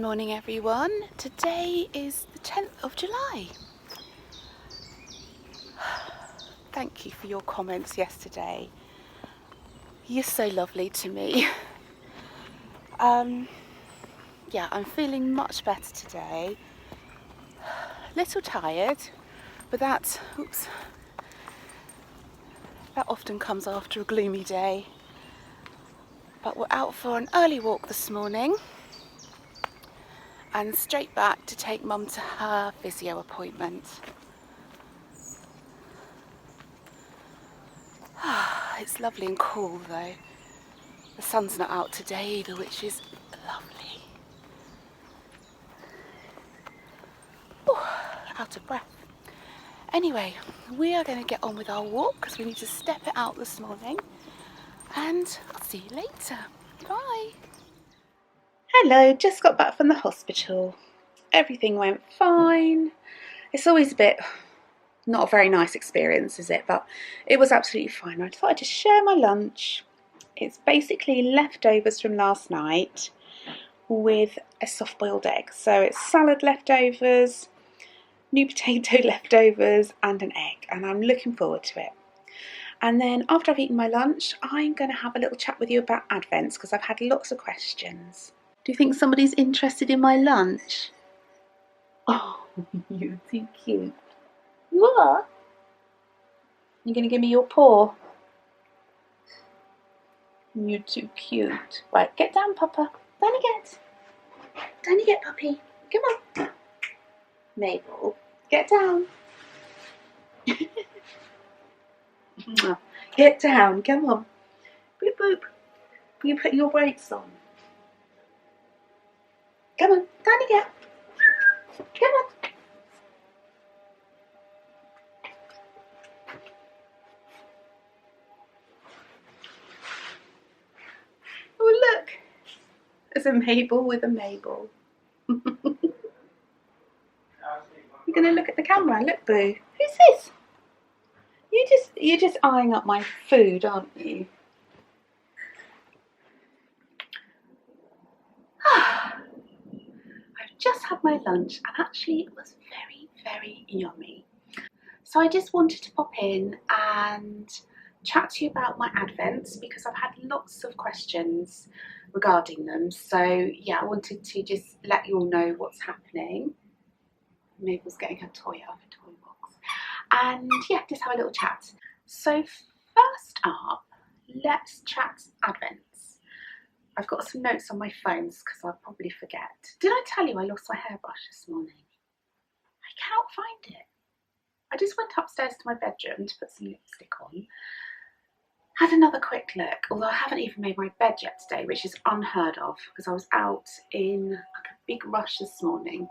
morning everyone. Today is the 10th of July. Thank you for your comments yesterday. You're so lovely to me. Yeah, I'm feeling much better today. Little tired, but that often comes after a gloomy day. But we're out for an early walk this morning and straight back to take Mum to her physio appointment. It's lovely and cool though. The sun's not out today either, which is lovely. Ooh, out of breath. Anyway, we are going to get on with our walk because we need to step it out this morning, and I'll see you later. Bye. Hello, just got back from the hospital. Everything went fine. It's always a bit not a very nice experience, is it? But it was absolutely fine. I thought I'd just share my lunch. It's basically leftovers from last night with a soft boiled egg. So it's salad leftovers, new potato leftovers and an egg, and I'm looking forward to it. And then after I've eaten my lunch, I'm going to have a little chat with you about Advents because I've had lots of questions. Do you think somebody's interested in my lunch? Oh, you're too cute. You are? You're going to give me your paw? You're too cute. Right, get down, Papa. Down you get. Down you get, puppy. Come on. Mabel, get down. Get down, come on. Boop, boop. Will you put your brakes on? Come on, down you get. Come on. Oh, look. There's a Mabel with a Mabel. You're going to look at the camera. Look, Boo. Who's this? You're just eyeing up my food, aren't you? I've just had my lunch and actually it was very, very yummy. So I just wanted to pop in and chat to you about my Advents because I've had lots of questions regarding them. So yeah, I wanted to just let you all know what's happening. Mabel's getting her toy out of a toy box. And yeah, just have a little chat. So first up, let's chat Advents. I've got some notes on my phones because I'll probably forget. Did I tell you I lost my hairbrush this morning? I cannot find it. I just went upstairs to my bedroom to put some lipstick on. Had another quick look, although I haven't even made my bed yet today, which is unheard of because I was out in like a big rush this morning.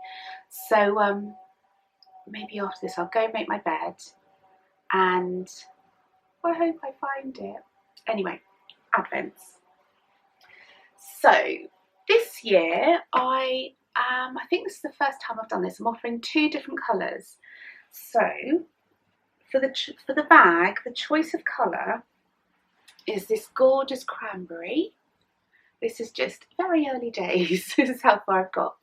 So maybe after this I'll go make my bed and I hope I find it. Anyway, Advents. So this year I think this is the first time I've done this. I'm offering two different colours. So for the bag, the choice of colour is this gorgeous cranberry. This is just very early days. This is how far I've got.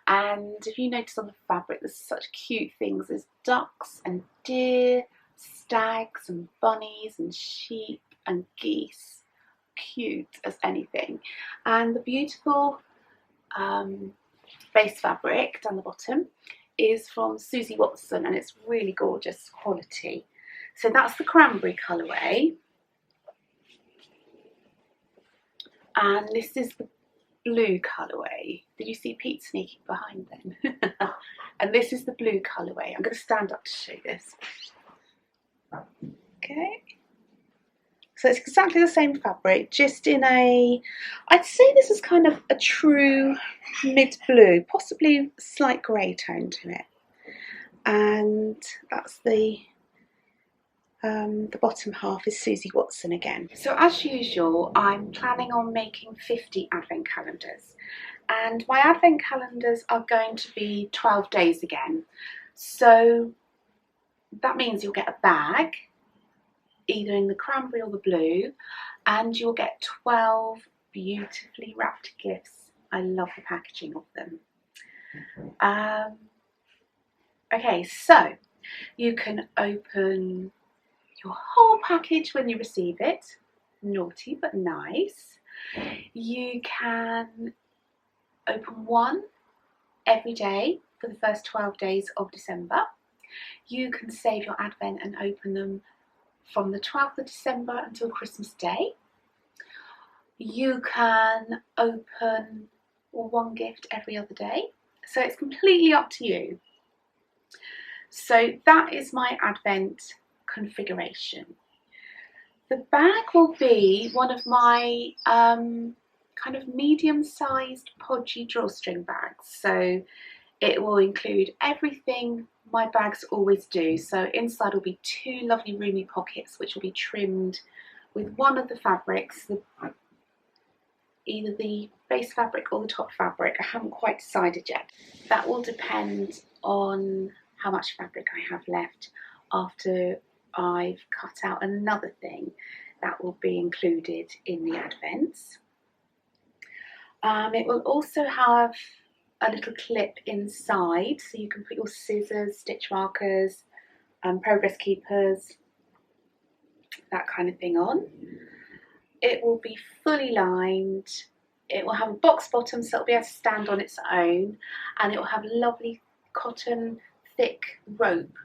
And if you notice on the fabric, there's such cute things. There's ducks and deer, stags and bunnies and sheep and geese. Cute as anything. And the beautiful base fabric down the bottom is from Susie Watson, and it's really gorgeous quality. So that's the cranberry colourway. And this is the blue colourway. Did you see Pete sneaking behind them? And this is the blue colourway. I'm going to stand up to show this. Okay. So it's exactly the same fabric, just in a, I'd say this is kind of a true mid-blue, possibly a slight grey tone to it. And that's the bottom half is Susie Watson again. So as usual, I'm planning on making 50 advent calendars. And my advent calendars are going to be 12 days again. So that means you'll get a bag, either in the cranberry or the blue, and you'll get 12 beautifully wrapped gifts I love the packaging of them. Okay, so you can open your whole package when you receive it. Naughty but nice. You can open one every day for the first 12 days of December. You can save your Advent and open them from the 12th of December until Christmas Day. You can open one gift every other day. So it's completely up to you. So that is my Advent configuration. The bag will be one of my kind of medium-sized podgy drawstring bags. So it will include everything my bags always do. So inside will be two lovely roomy pockets which will be trimmed with one of the fabrics, either the base fabric or the top fabric. I haven't quite decided yet. That will depend on how much fabric I have left after I've cut out another thing that will be included in the Advents. It will also have a little clip inside, so you can put your scissors, stitch markers, progress keepers, that kind of thing on. It will be fully lined. It will have a box bottom, so it'll be able to stand on its own, and it will have lovely cotton thick rope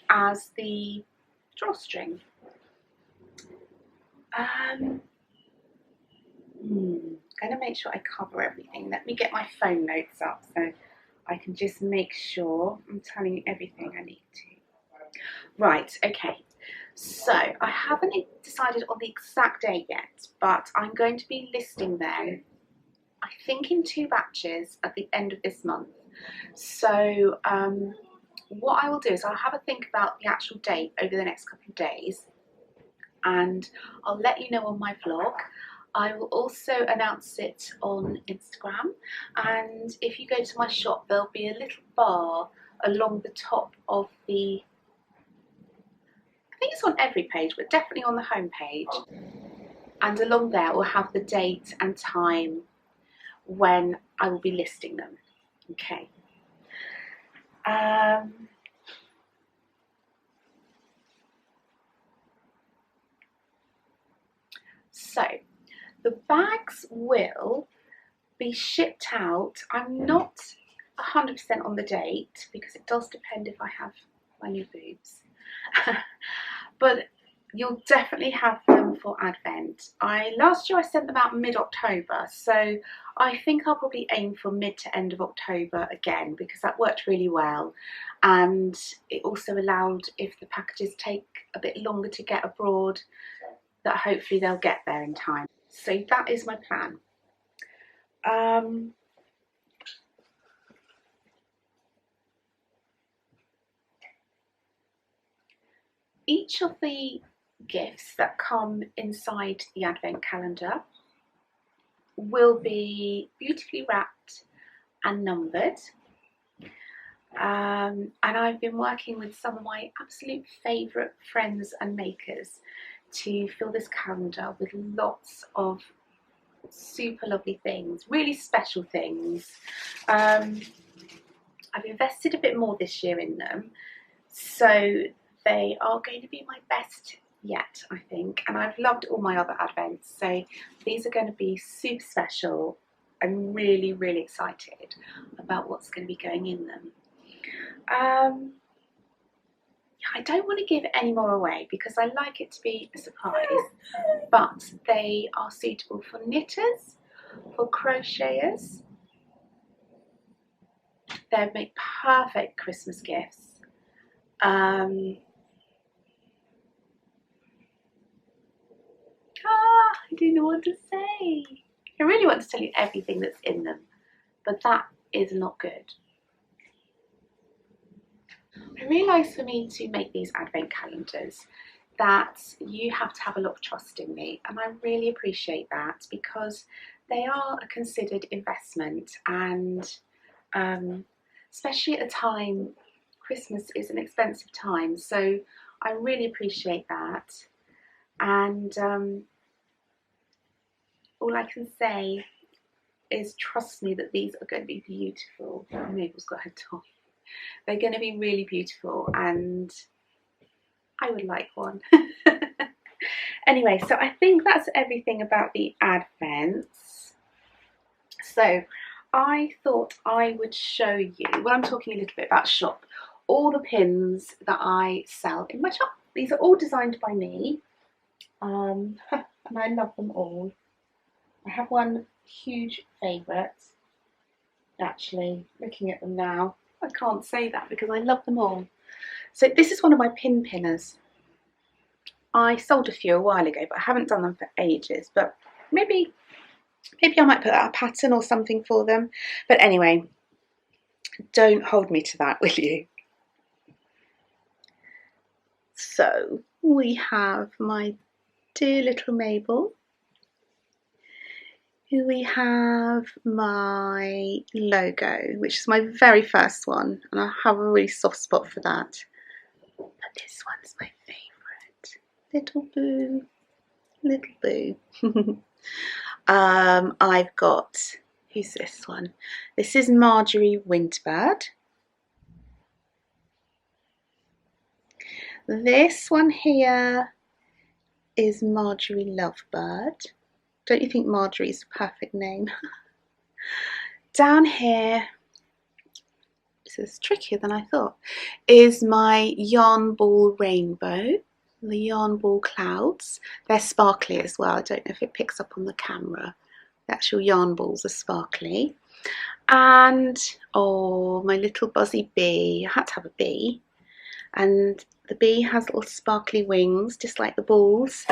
as the drawstring. I'm going to make sure I cover everything. Let me get my phone notes up so I can just make sure I'm telling you everything I need to. Right, okay. So I haven't decided on the exact date yet, but I'm going to be listing them, I think, in 2 batches at the end of this month. So what I will do is I'll have a think about the actual date over the next couple of days, and I'll let you know on my vlog. I will also announce it on Instagram, and if you go to my shop there'll be a little bar along the top of the, I think it's on every page, but definitely on the home page, and along there we'll have the date and time when I will be listing them. Okay. So the bags will be shipped out. I'm not 100% on the date because it does depend if I have my new boobs. But you'll definitely have them for Advent. Last year I sent them out mid-October, so I think I'll probably aim for mid to end of October again, because that worked really well, and it also allowed, if the packages take a bit longer to get abroad, that hopefully they'll get there in time. So that is my plan. Each of the gifts that come inside the Advent calendar will be beautifully wrapped and numbered. And I've been working with some of my absolute favourite friends and makers to fill this calendar with lots of super lovely things, really special things. I've invested a bit more this year in them, so they are going to be my best yet, I think, and I've loved all my other Advents, so these are going to be super special. I'm really, really excited about what's going to be going in them. I don't want to give any more away because I like it to be a surprise, but they are suitable for knitters, for crocheters. They make perfect Christmas gifts. I don't know what to say. I really want to tell you everything that's in them, but that is not good. I realised for me to make these Advent calendars that you have to have a lot of trust in me, and I really appreciate that, because they are a considered investment, and especially at a time, Christmas is an expensive time, so I really appreciate that. And all I can say is trust me that these are going to be beautiful. Mabel's got her toy. They're going to be really beautiful, and I would like one. Anyway, so I think that's everything about the advents. So I thought I would show you, well, I'm talking a little bit about shop, all the pins that I sell in my shop. These are all designed by me, and I love them all. I have one huge favourite. Actually, looking at them now, I can't say that because I love them all. So this is one of my pin pinners. I sold a few a while ago, but I haven't done them for ages. But maybe I might put out a pattern or something for them. But anyway, don't hold me to that, will you? So we have my dear little Mabel. Here we have my logo, which is my very first one, and I have a really soft spot for that. But this one's my favourite. Little boo, little boo. I've got, who's this one? This is Marjorie Windbird. This one here is Marjorie Lovebird. Don't you think Marjorie's a perfect name? Down here, this is trickier than I thought, is my yarn ball rainbow, the yarn ball clouds. They're sparkly as well. I don't know if it picks up on the camera. The actual yarn balls are sparkly. And, oh, my little buzzy bee. I had to have a bee. And the bee has little sparkly wings, just like the balls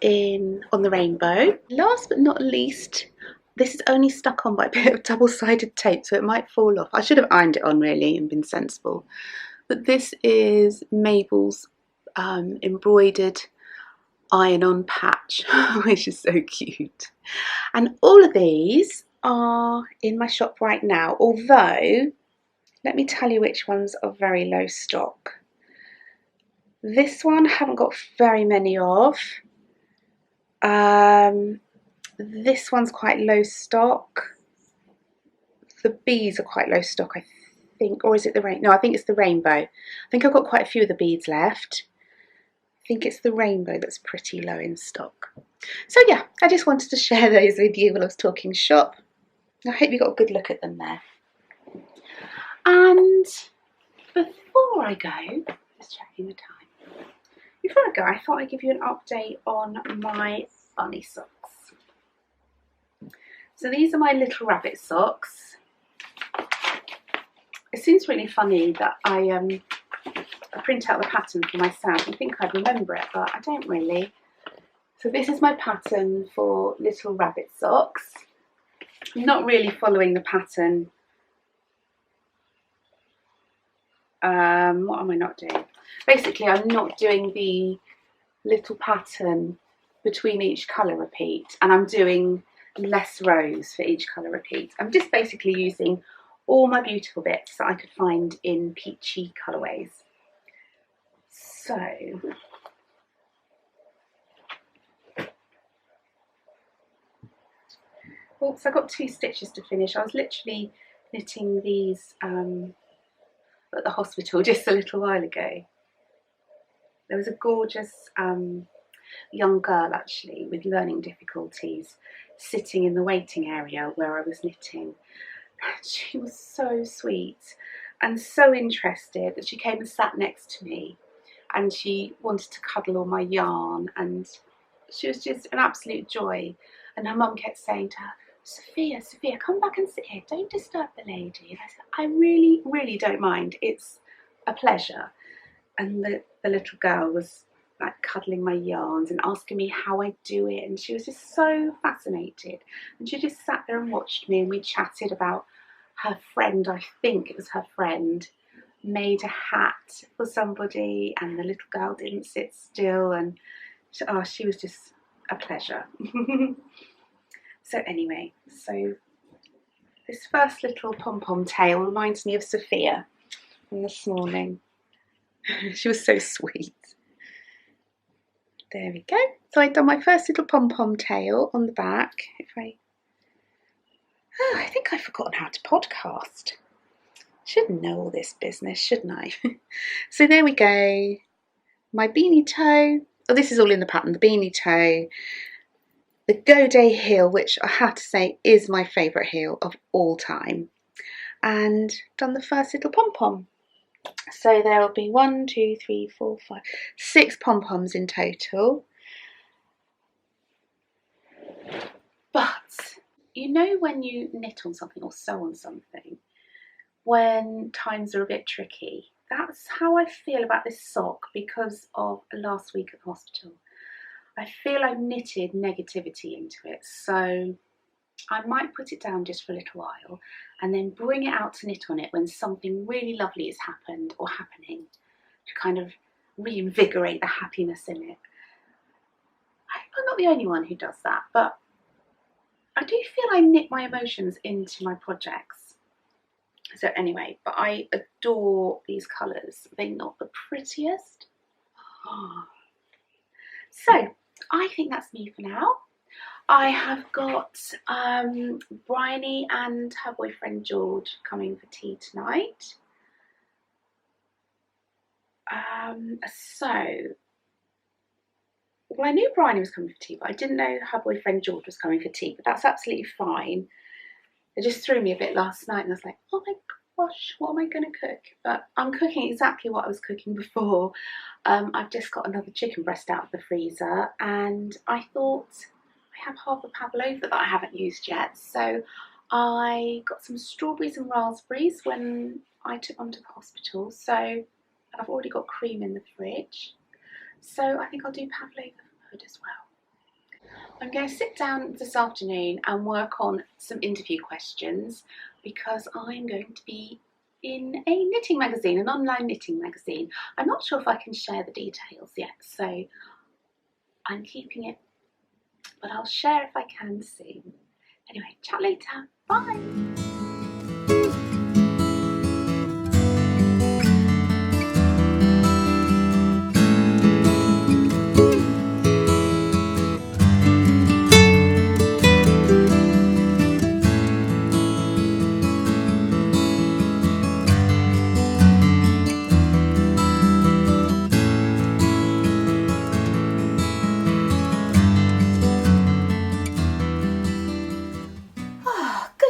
on the rainbow. Last but not least, this is only stuck on by a bit of double-sided tape, so it might fall off. I should have ironed it on really and been sensible. But this is Mabel's embroidered iron-on patch, which is so cute. And all of these are in my shop right now, although let me tell you which ones are very low stock. This one I haven't got very many of. This one's quite low stock. The beads are quite low stock, I think, or is it the rain? No, I think it's the rainbow. I think I've got quite a few of the beads left. I think it's the rainbow that's pretty low in stock. So yeah, I just wanted to share those with you while I was talking shop. I hope you got a good look at them there. And before I go, just checking the time. Before I go, I thought I'd give you an update on my bunny socks. So these are my little rabbit socks. It seems really funny that I print out the pattern for myself. I think I'd remember it, but I don't really. So this is my pattern for little rabbit socks. I'm not really following the pattern. What am I not doing? Basically, I'm not doing the little pattern between each colour repeat, and I'm doing less rows for each colour repeat. I'm just basically using all my beautiful bits that I could find in peachy colourways. So, oops, I got 2 stitches to finish. I was literally knitting these at the hospital just a little while ago. There was a gorgeous young girl actually with learning difficulties sitting in the waiting area where I was knitting. She was so sweet and so interested that she came and sat next to me, and she wanted to cuddle all my yarn, and she was just an absolute joy. And her mum kept saying to her, Sophia, Sophia, come back and sit here, don't disturb the lady. And I said, I really, really don't mind, it's a pleasure. And the little girl was like cuddling my yarns and asking me how I do it, and she was just so fascinated. And she just sat there and watched me, and we chatted about her friend, I think it was her friend, made a hat for somebody, and the little girl didn't sit still, and she was just a pleasure. So anyway, so this first little pom-pom tail reminds me of Sophia from this morning. She was so sweet. There we go. So I've done my first little pom-pom tail on the back. If I Oh, I think I've forgotten how to podcast. Should know all this business, shouldn't I? So there we go. My beanie toe. Oh, this is all in the pattern. The beanie toe. The Godet heel, which I have to say is my favourite heel of all time. And done the first little pom-pom. So there will be 1, 2, 3, 4, 5, 6 pom-poms in total. But you know when you knit on something or sew on something, when times are a bit tricky, that's how I feel about this sock because of last week at the hospital. I feel I've knitted negativity into it, so I might put it down just for a little while and then bring it out to knit on it when something really lovely has happened or happening to kind of reinvigorate the happiness in it. I'm not the only one who does that, but I do feel I knit my emotions into my projects. So anyway, but I adore these colours. They're not the prettiest. So I think that's me for now. I have got Bryony and her boyfriend George coming for tea tonight. Well, I knew Bryony was coming for tea, but I didn't know her boyfriend George was coming for tea, but that's absolutely fine. It just threw me a bit last night and I was like, oh my gosh, what am I going to cook? But I'm cooking exactly what I was cooking before. I've just got another chicken breast out of the freezer and I thought I have half a pavlova that I haven't used yet. So I got some strawberries and raspberries when I took them to the hospital. So I've already got cream in the fridge. So I think I'll do pavlova for Hood as well. I'm going to sit down this afternoon and work on some interview questions because I'm going to be in a knitting magazine, an online knitting magazine. I'm not sure if I can share the details yet, so I'm keeping it, but I'll share if I can soon. Anyway, chat later. Bye.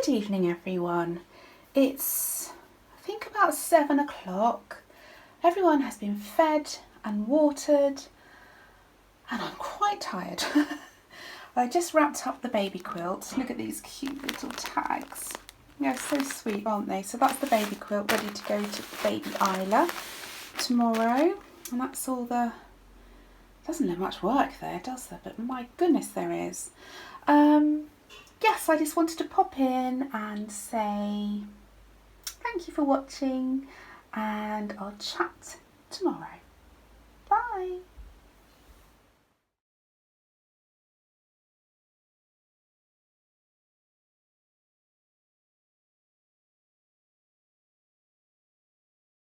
Good evening everyone. It's I think about 7 o'clock. Everyone has been fed and watered and I'm quite tired. I just wrapped up the baby quilt. Look at these cute little tags. They're so sweet, aren't they? So that's the baby quilt ready to go to baby Isla tomorrow. And that's all the... Doesn't look much work there, does there? But my goodness there is. Yes, I just wanted to pop in and say thank you for watching and I'll chat tomorrow.